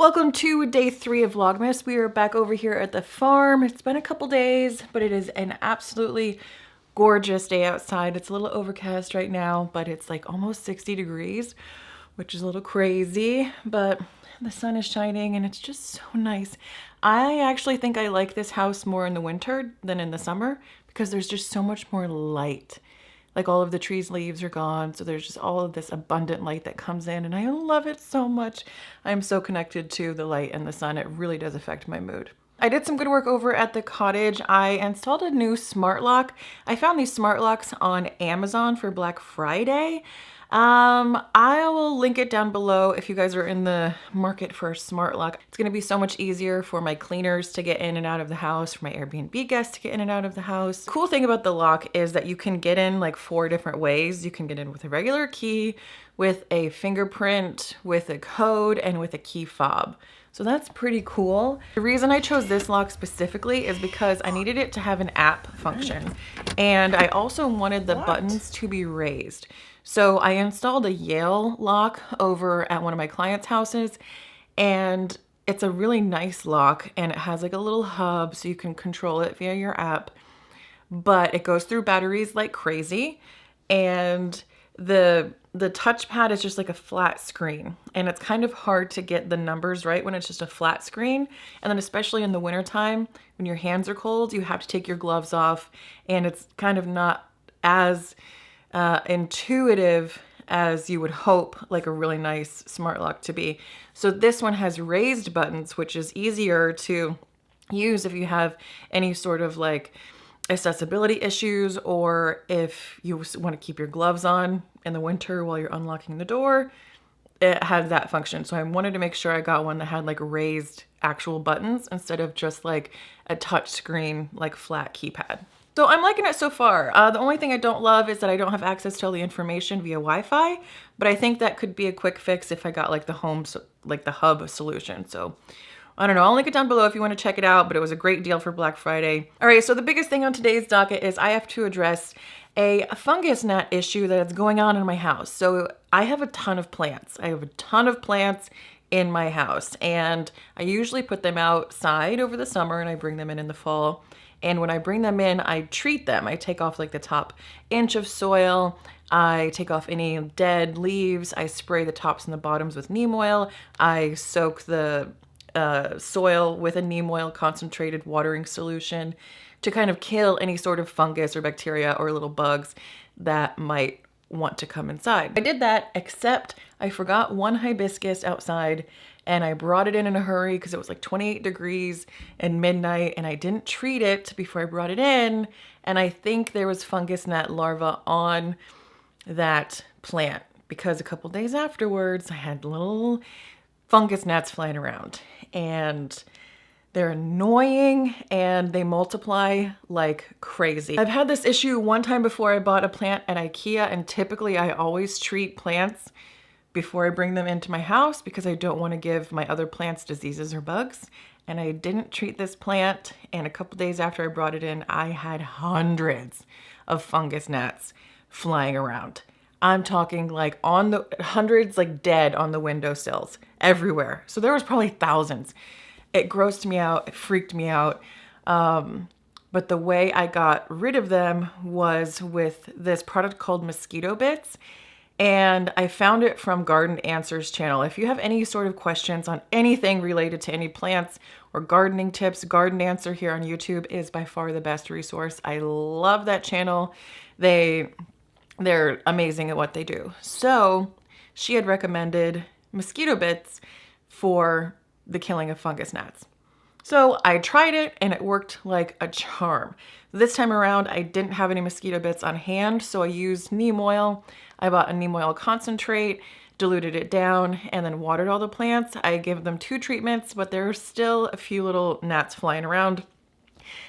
Welcome to day 3 of Vlogmas. We are back over here at the farm. It's been a couple days, but it is an absolutely gorgeous day outside. It's a little overcast right now, but it's like almost 60 degrees, which is a little crazy, but the sun is shining and it's just so nice. I actually think I like this house more in the winter than in the summer because there's just so much more light. Like all of the trees' leaves are gone, so there's just all of this abundant light that comes in, and I love it so much. I'm so connected to the light and the sun. It really does affect my mood. I did some good work over at the cottage. I installed a new smart lock. I found these smart locks on Amazon for Black Friday. I will link it down below if you guys are in the market for a smart lock. It's going to be so much easier for my cleaners to get in and out of the house, for my Airbnb guests to get in and out of the house. Cool thing about the lock is that you can get in like 4 different ways. You can get in with a regular key, with a fingerprint, with a code, and with a key fob. So that's pretty cool. The reason I chose this lock specifically is because I needed it to have an app function. And I also wanted the buttons to be raised. So I installed a Yale lock over at one of my clients' houses, and it's a really nice lock, and it has like a little hub so you can control it via your app, but it goes through batteries like crazy, and the touchpad is just like a flat screen, and it's kind of hard to get the numbers right when it's just a flat screen. And then especially in the wintertime when your hands are cold, you have to take your gloves off, and it's kind of not as intuitive as you would hope like a really nice smart lock to be. So this one has raised buttons, which is easier to use if you have any sort of like accessibility issues, or if you want to keep your gloves on in the winter while you're unlocking the door. It has that function. So I wanted to make sure I got one that had like raised actual buttons instead of just like a touch screen, like flat keypad. So I'm liking it so far. The only thing I don't love is that I don't have access to all the information via Wi-Fi, but I think that could be a quick fix if I got like the hub solution. So I don't know, I'll link it down below if you want to check it out, but it was a great deal for Black Friday. All right, so the biggest thing on today's docket is I have to address a fungus gnat issue that is going on in my house. So I have a ton of plants. I have a ton of plants in my house, and I usually put them outside over the summer and I bring them in the fall. And when I bring them in, I treat them. I take off like the top inch of soil. I take off any dead leaves. I spray the tops and the bottoms with neem oil. I soak the soil with a neem oil concentrated watering solution to kind of kill any sort of fungus or bacteria or little bugs that might want to come inside. I did that, except I forgot one hibiscus outside, and I brought it in a hurry because it was like 28 degrees and midnight, and I didn't treat it before I brought it in, and I think there was fungus gnat larvae on that plant because a couple days afterwards I had little fungus gnats flying around, and they're annoying and they multiply like crazy. I've had this issue one time before. I bought a plant at IKEA, and typically I always treat plants before I bring them into my house because I don't want to give my other plants diseases or bugs. And I didn't treat this plant, and a couple days after I brought it in, I had hundreds of fungus gnats flying around. I'm talking like on the hundreds, like dead on the windowsills everywhere. So there was probably thousands. It grossed me out. It freaked me out. But the way I got rid of them was with this product called Mosquito Bits. And I found it from Garden Answers channel. If you have any sort of questions on anything related to any plants or gardening tips, Garden Answer here on YouTube is by far the best resource. I love that channel. They're amazing at what they do. So she had recommended Mosquito Bits for the killing of fungus gnats. So I tried it and it worked like a charm. This time around, I didn't have any mosquito bits on hand, so I used neem oil. I bought a neem oil concentrate, diluted it down, and then watered all the plants. I gave them 2 treatments, but there are still a few little gnats flying around.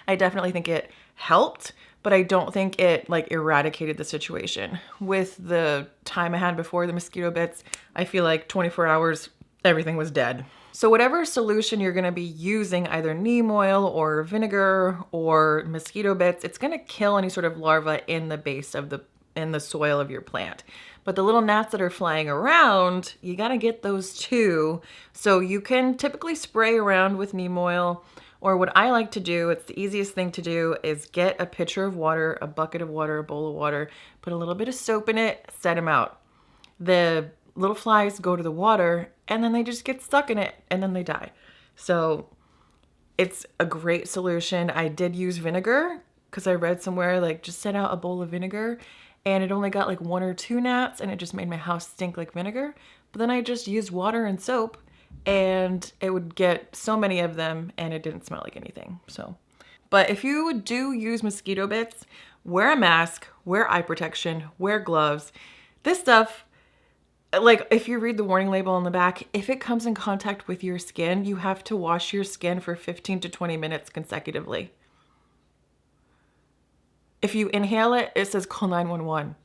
I definitely think it helped, but I don't think it like eradicated the situation. With the time I had before the mosquito bits, I feel like 24 hours, everything was dead. So whatever solution you're going to be using, either neem oil or vinegar or mosquito bits, it's going to kill any sort of larva in the base of the in the soil of your plant. But the little gnats that are flying around, you gotta get those too. So you can typically spray around with neem oil, or what I like to do, it's the easiest thing to do, is get a pitcher of water, a bucket of water, a bowl of water, put a little bit of soap in it, set them out. The little flies go to the water and then they just get stuck in it and then they die. So it's a great solution. I did use vinegar because I read somewhere like just set out a bowl of vinegar and it only got like 1 or 2 gnats and it just made my house stink like vinegar. But then I just used water and soap and it would get so many of them and it didn't smell like anything. So, but if you do use mosquito bits, wear a mask, wear eye protection, wear gloves. This stuff, like if you read the warning label on the back, if it comes in contact with your skin, you have to wash your skin for 15 to 20 minutes consecutively. If you inhale it, it says call 911.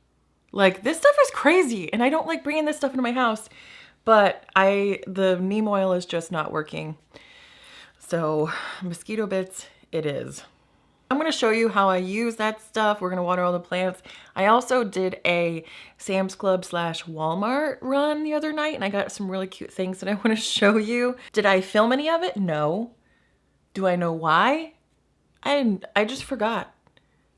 Like this stuff is crazy and I don't like bringing this stuff into my house, but the neem oil is just not working. So mosquito bits it is. I'm going to show you how I use that stuff. We're going to water all the plants. I also did a Sam's Club / Walmart run the other night and I got some really cute things that I want to show you. Did I film any of it? No. Do I know why? I just forgot.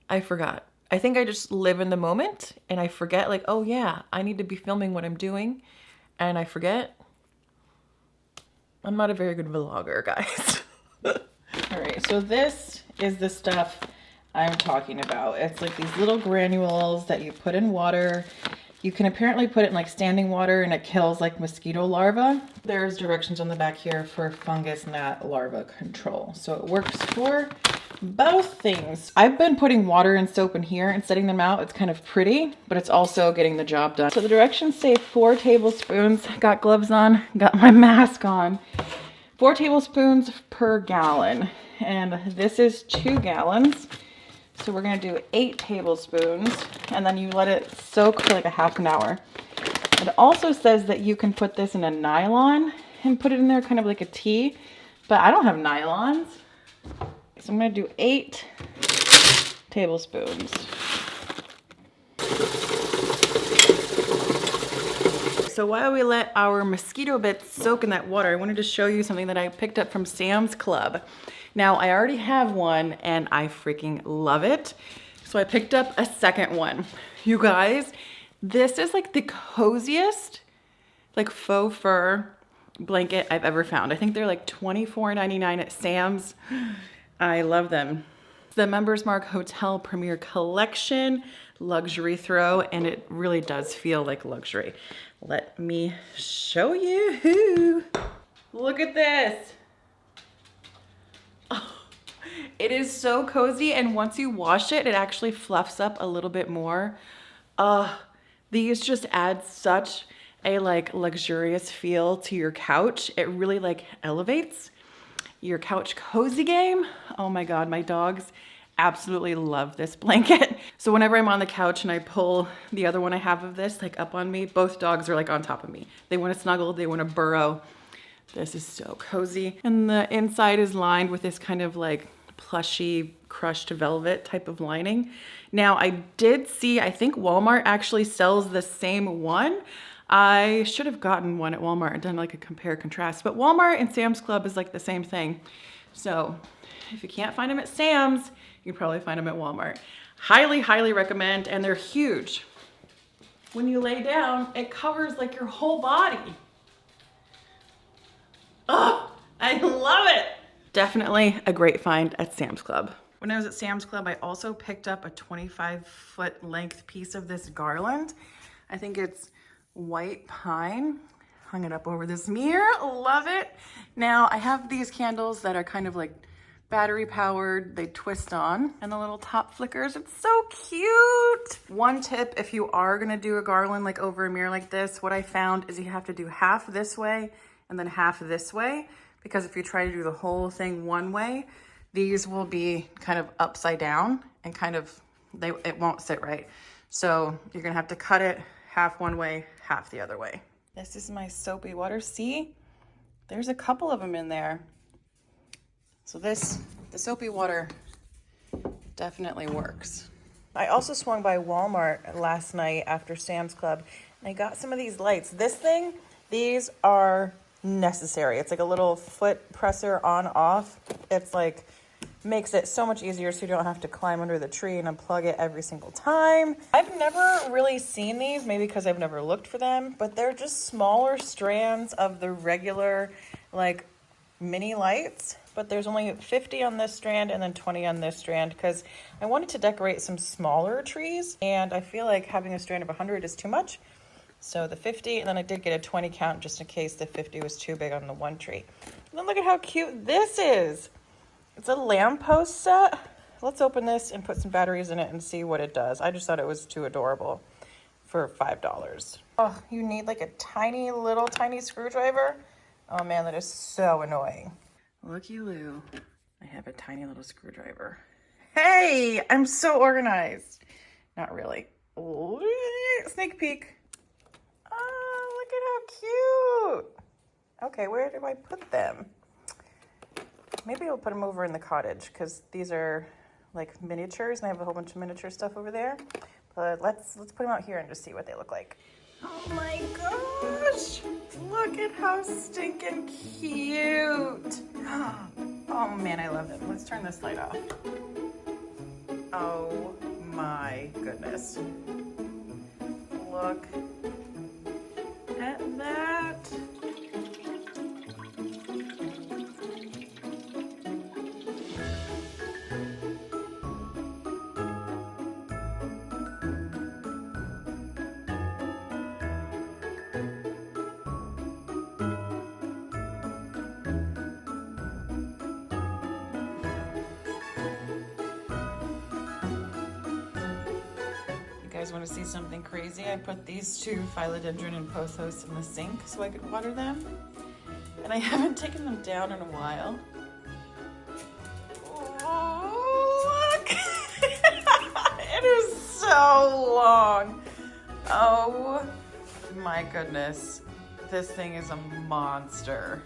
I forgot. I think I just live in the moment and I forget like, oh yeah, I need to be filming what I'm doing and I forget. I'm not a very good vlogger, guys. All right, so this is the stuff I'm talking about. It's like these little granules that you put in water. You can apparently put it in like standing water and it kills like mosquito larvae. There's directions on the back here for fungus gnat larva control. So it works for both things. I've been putting water and soap in here and setting them out. It's kind of pretty, but it's also getting the job done. So the directions say 4 tablespoons. Got gloves on, got my mask on. 4 tablespoons per gallon. And this is 2 gallons. So we're gonna do 8 tablespoons and then you let it soak for like a half an hour. It also says that you can put this in a nylon and put it in there kind of like a tea, but I don't have nylons. So I'm gonna do 8 tablespoons. So while we let our mosquito bits soak in that water, I wanted to show you something that I picked up from Sam's Club. Now I already have one and I freaking love it. So I picked up a second one. You guys, this is like the coziest like faux fur blanket I've ever found. I think they're like $24.99 at Sam's. I love them. The Members Mark Hotel Premier Collection luxury throw, and it really does feel like luxury. Let me show you. Look at this. Oh, it is so cozy, and once you wash it, it actually fluffs up a little bit more. These just add such a like luxurious feel to your couch. It really like elevates your couch cozy game. Oh my God, my dogs absolutely love this blanket. So whenever I'm on the couch and I pull the other one I have of this like up on me, both dogs are like on top of me. They want to snuggle, they want to burrow. This is so cozy. And the inside is lined with this kind of like plushy crushed velvet type of lining. Now I did see, I think Walmart actually sells the same one. I should have gotten one at Walmart and done like a compare contrast, but Walmart and Sam's Club is like the same thing. So if you can't find them at Sam's, you can probably find them at Walmart. Highly, highly recommend, and they're huge. When you lay down, it covers like your whole body. Oh, I love it. Definitely a great find at Sam's Club. When I was at Sam's Club, I also picked up a 25-foot length piece of this garland. I think it's white pine. Hung it up over this mirror. Love it. Now I have these candles that are kind of like battery powered. They twist on and the little top flickers. It's so cute. One tip, if you are gonna do a garland like over a mirror like this, what I found is you have to do half this way and then half this way, because if you try to do the whole thing one way, these will be kind of upside down and kind of, it won't sit right. So you're gonna have to cut it half one way, half the other way. This is my soapy water. See, there's a couple of them in there. So the soapy water definitely works. I also swung by Walmart last night after Sam's Club, and I got some of these lights. This thing, these are necessary. It's like a little foot presser on off. It's like makes it so much easier so you don't have to climb under the tree and unplug it every single time. I've never really seen these, maybe because I've never looked for them, but they're just smaller strands of the regular like mini lights, but there's only 50 on this strand and then 20 on this strand because I wanted to decorate some smaller trees and I feel like having a strand of 100 is too much. So the 50, and then I did get a 20 count just in case the 50 was too big on the one tree. And then look at how cute this is. It's a lamppost set. Let's open this and put some batteries in it and see what it does. I just thought it was too adorable for $5. Oh, you need like a tiny little tiny screwdriver. Oh man, that is so annoying. Looky Lou, I have a tiny little screwdriver. Hey, I'm so organized. Not really. Sneak peek. Oh, look at how cute. Okay, where do I put them? Maybe I'll put them over in the cottage because these are like miniatures and I have a whole bunch of miniature stuff over there. But let's put them out here and just see what they look like. Oh my gosh! Look at how stinking cute! Oh man, I love it. Let's turn this light off. Oh my goodness. Look at that. You guys want to see something crazy? I put these two philodendron and pothos in the sink so I could water them. And I haven't taken them down in a while. Oh, look! It is so long. Oh my goodness. This thing is a monster.